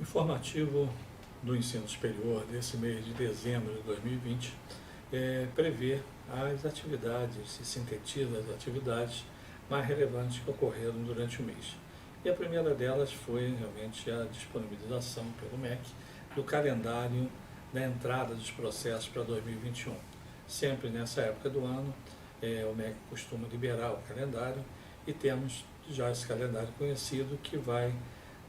Informativo do ensino superior desse mês de dezembro de 2020 prevê as atividades e sintetiza as atividades mais relevantes que ocorreram durante o mês. E a primeira delas foi realmente a disponibilização pelo MEC do calendário da entrada dos processos para 2021. Sempre nessa época do ano, o MEC costuma liberar o calendário e temos já esse calendário conhecido que vai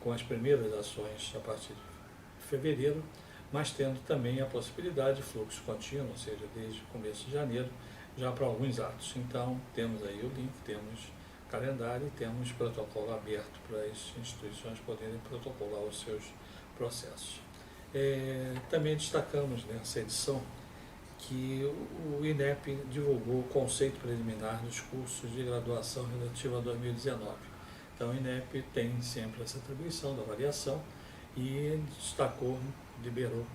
com as primeiras ações a partir de fevereiro, mas tendo também a possibilidade de fluxo contínuo, ou seja, desde o começo de janeiro, já para alguns atos. Então, temos aí o link, temos calendário e temos protocolo aberto para as instituições poderem protocolar os seus processos. Também destacamos nessa edição que o INEP divulgou o conceito preliminar dos cursos de graduação relativa a 2019. Então, o INEP tem sempre essa atribuição da avaliação e destacou, liberou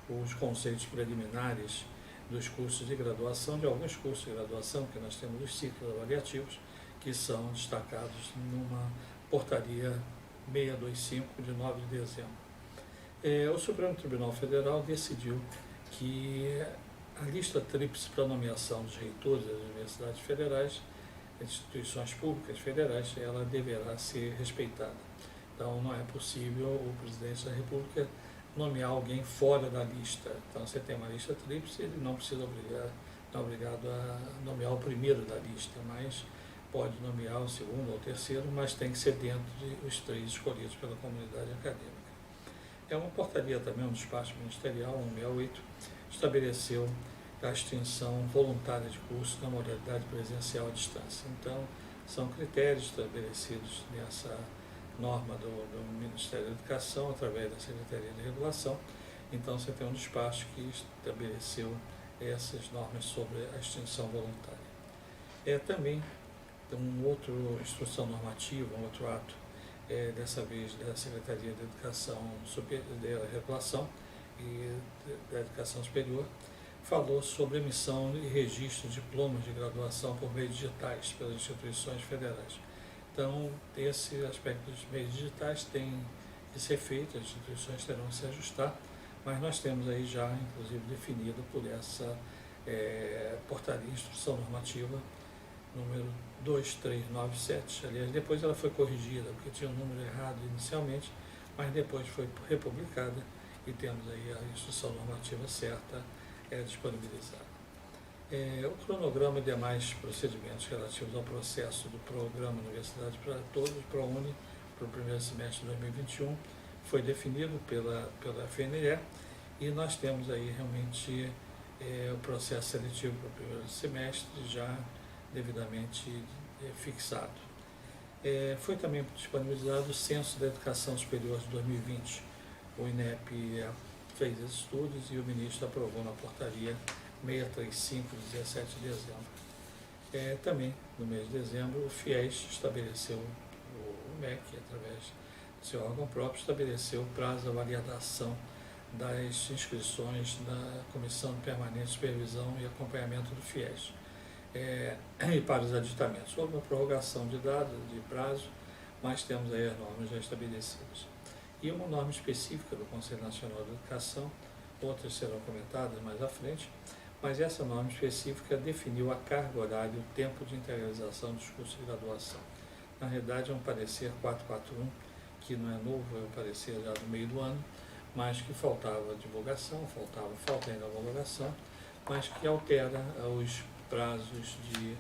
os conceitos preliminares dos cursos de graduação, de alguns cursos de graduação, que nós temos os ciclos avaliativos, que são destacados numa portaria 625 de 9 de dezembro. O Supremo Tribunal Federal decidiu que a lista tríplice para nomeação dos reitores das universidades federais, instituições públicas federais, ela deverá ser respeitada. Então, não é possível o presidente da República nomear alguém fora da lista. Então, você tem uma lista tríplice, ele não precisa não é obrigado a nomear o primeiro da lista, mas pode nomear o segundo ou o terceiro, mas tem que ser dentro dos três escolhidos pela comunidade acadêmica. É uma portaria também, um despacho ministerial, 168, estabeleceu a extinção voluntária de curso na modalidade presencial à distância. Então, são critérios estabelecidos nessa norma do Ministério da Educação, através da Secretaria de Regulação. Então, você tem um despacho que estabeleceu essas normas sobre a extinção voluntária. Também um outro instrução normativa, um outro ato, dessa vez da Secretaria de Educação, da Regulação e da Educação Superior, falou sobre emissão e registro de diplomas de graduação por meios digitais pelas instituições federais. Então, esse aspecto dos meios digitais tem que ser feito, as instituições terão que se ajustar, mas nós temos aí já, inclusive, definido por essa portaria, instrução normativa, número 2397. Aliás, depois ela foi corrigida, porque tinha um número errado inicialmente, mas depois foi republicada e temos aí a instrução normativa certa disponibilizada. O cronograma e demais procedimentos relativos ao processo do programa Universidade para Todos, ProUni, para o primeiro semestre de 2021, foi definido pela FNE e nós temos aí realmente o processo seletivo para o primeiro semestre já devidamente fixado. Foi também disponibilizado o Censo da Educação Superior de 2020. O INEP fez esses estudos e o ministro aprovou na portaria 635, de 17 de dezembro. Também, no mês de dezembro, o FIES estabeleceu, o MEC, através do seu órgão próprio, estabeleceu o prazo de avaliação das inscrições na Comissão Permanente de Supervisão e Acompanhamento do FIES. E para os aditamentos. Houve uma prorrogação de dados, de prazo, mas temos aí as normas já estabelecidas. E uma norma específica do Conselho Nacional de Educação, outras serão comentadas mais à frente, mas essa norma específica definiu a carga horária e o tempo de integralização dos cursos de graduação. Na realidade, é um parecer 441, que não é novo, é um parecer já do meio do ano, mas que faltava divulgação, falta ainda a homologação, mas que altera os prazos de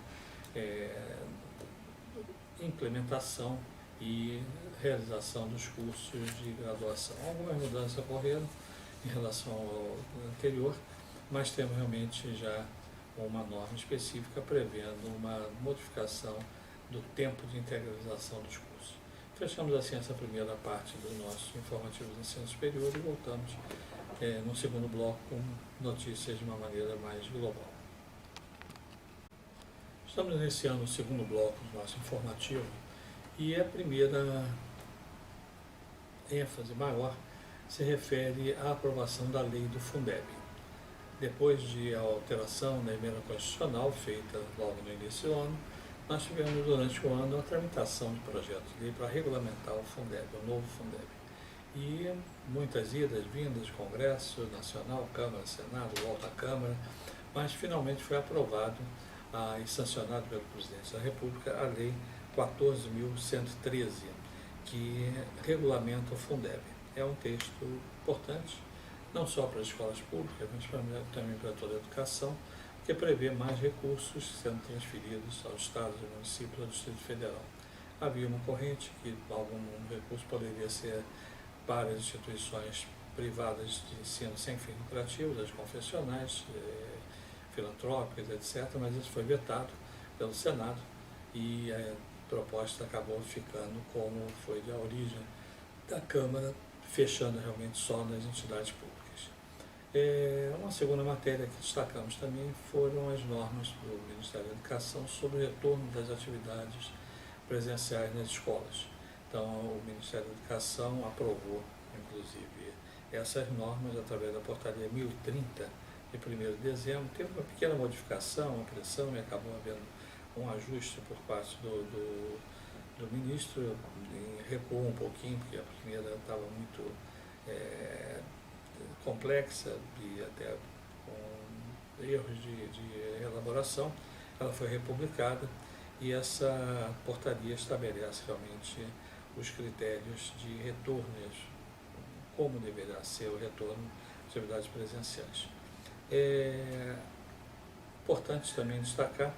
implementação e realização dos cursos de graduação. Algumas mudanças ocorreram em relação ao anterior, mas temos realmente já uma norma específica prevendo uma modificação do tempo de integralização dos cursos. Fechamos assim essa primeira parte do nosso informativo do ensino superior e voltamos no segundo bloco com notícias de uma maneira mais global. Estamos iniciando o segundo bloco do nosso informativo e a primeira ênfase maior se refere à aprovação da lei do Fundeb. Depois de a alteração da emenda constitucional feita logo no início do ano, nós tivemos durante o ano a tramitação de projetos de lei para regulamentar o Fundeb, o novo Fundeb. E muitas idas, vindas, Congresso Nacional, Câmara, Senado, volta à Câmara, mas finalmente foi aprovado e sancionado pelo Presidente da República a Lei 14.113, que regulamenta o Fundeb. É um texto importante, não só para as escolas públicas, mas também para toda a educação, que prevê mais recursos sendo transferidos aos estados e municípios, ao Distrito Federal. Havia uma corrente que algum recurso poderia ser para as instituições privadas de ensino sem fins lucrativos, as confessionais, filantrópicas, etc., mas isso foi vetado pelo Senado e a proposta acabou ficando como foi a origem da Câmara, fechando realmente só nas entidades públicas. Uma segunda matéria que destacamos também foram as normas do Ministério da Educação sobre o retorno das atividades presenciais nas escolas. Então, o Ministério da Educação aprovou, inclusive, essas normas através da portaria 1030, de 1º de dezembro. Teve uma pequena modificação, uma pressão, e acabou havendo um ajuste por parte do ministro, recuou um pouquinho, porque a primeira estava muito complexa e até com erros de elaboração. Ela foi republicada e essa portaria estabelece realmente os critérios de retorno, como deverá ser o retorno às atividades presenciais. É importante também destacar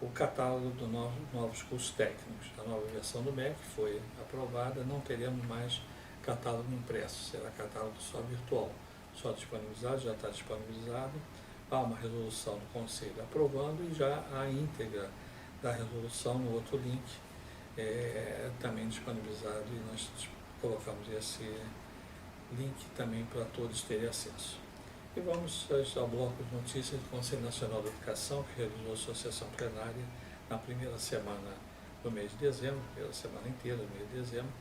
o catálogo dos novos cursos técnicos. A nova versão do MEC foi aprovada, não teremos mais catálogo impresso, será catálogo só virtual, só disponibilizado, já está disponibilizado. Há uma resolução do Conselho aprovando e já a íntegra da resolução no outro link, também disponibilizado, e nós colocamos esse link também para todos terem acesso. E vamos ao bloco de notícias do Conselho Nacional da Educação, que realizou a sua sessão plenária na primeira semana do mês de dezembro, primeira semana inteira do mês de dezembro,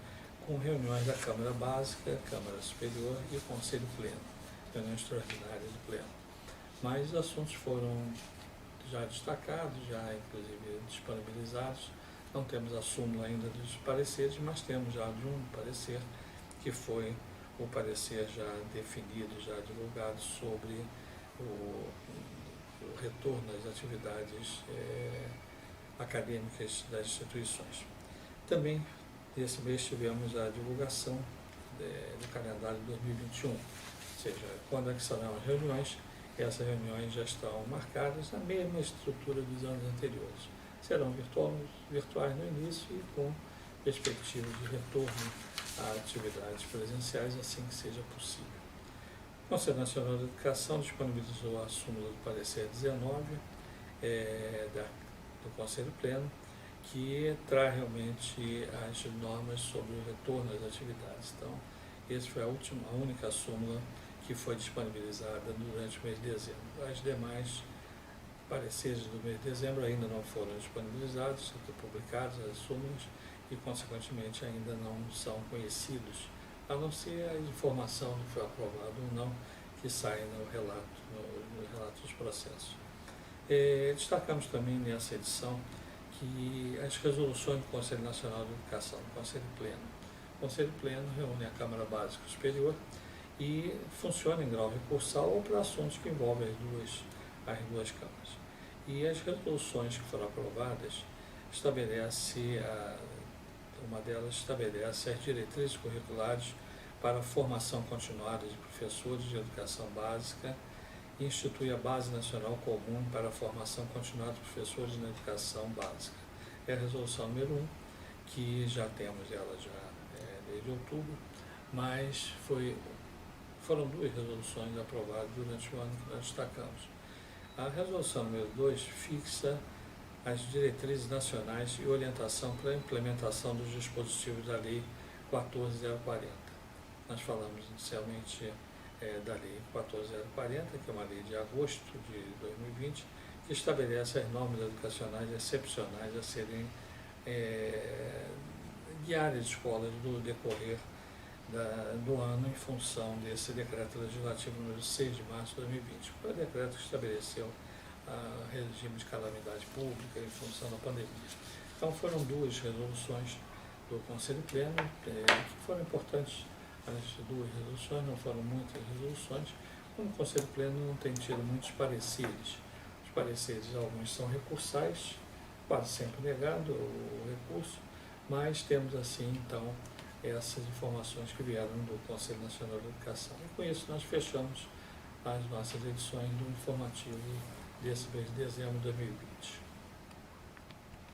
com reuniões da Câmara Básica, Câmara Superior e Conselho Pleno, reunião extraordinária do Pleno. Mas os assuntos foram já destacados, já inclusive disponibilizados. Não temos a súmula ainda dos pareceres, mas temos já de um parecer, que foi o parecer já definido, já divulgado sobre o retorno às atividades acadêmicas das instituições. Também, nesse mês, tivemos a divulgação do calendário de 2021, ou seja, quando é que serão as reuniões. Essas reuniões já estão marcadas na mesma estrutura dos anos anteriores. Serão virtuais no início e com perspectiva de retorno a atividades presenciais assim que seja possível. O Conselho Nacional da Educação disponibilizou a súmula do parecer 19 do Conselho Pleno, que traz realmente as normas sobre o retorno às atividades. Então, essa foi a única súmula que foi disponibilizada durante o mês de dezembro. As demais pareceres do mês de dezembro ainda não foram disponibilizados, foram publicados as súmulas e, consequentemente, ainda não são conhecidos, a não ser a informação do que foi aprovado ou não, que sai no relato dos processos. Destacamos também nessa edição que as resoluções do Conselho Nacional de Educação, do Conselho Pleno. O Conselho Pleno reúne a Câmara Básica Superior e funciona em grau recursal ou para assuntos que envolvem as duas câmaras. E as resoluções que foram aprovadas uma delas estabelece as diretrizes curriculares para a formação continuada de professores de educação básica e institui a Base Nacional Comum para a formação continuada de professores na educação básica. É a resolução número 1, que já temos ela desde outubro, mas foram duas resoluções aprovadas durante o ano que nós destacamos. A resolução número 2 fixa as diretrizes nacionais e orientação para a implementação dos dispositivos da Lei 14.040. Nós falamos inicialmente da Lei 14.040, que é uma lei de agosto de 2020, que estabelece as normas educacionais excepcionais a serem guiar as escolas do decorrer do ano em função desse decreto legislativo número 6 de março de 2020, que foi o decreto que estabeleceu regime de calamidade pública em função da pandemia. Então foram duas resoluções do Conselho Pleno que foram importantes as duas resoluções, não foram muitas resoluções, como o Conselho Pleno não tem tido muitos pareceres. Os pareceres, alguns são recursais, quase sempre negado o recurso, mas temos assim, então, essas informações que vieram do Conselho Nacional de Educação. E com isso nós fechamos as nossas edições do informativo desse mês de dezembro de 2020.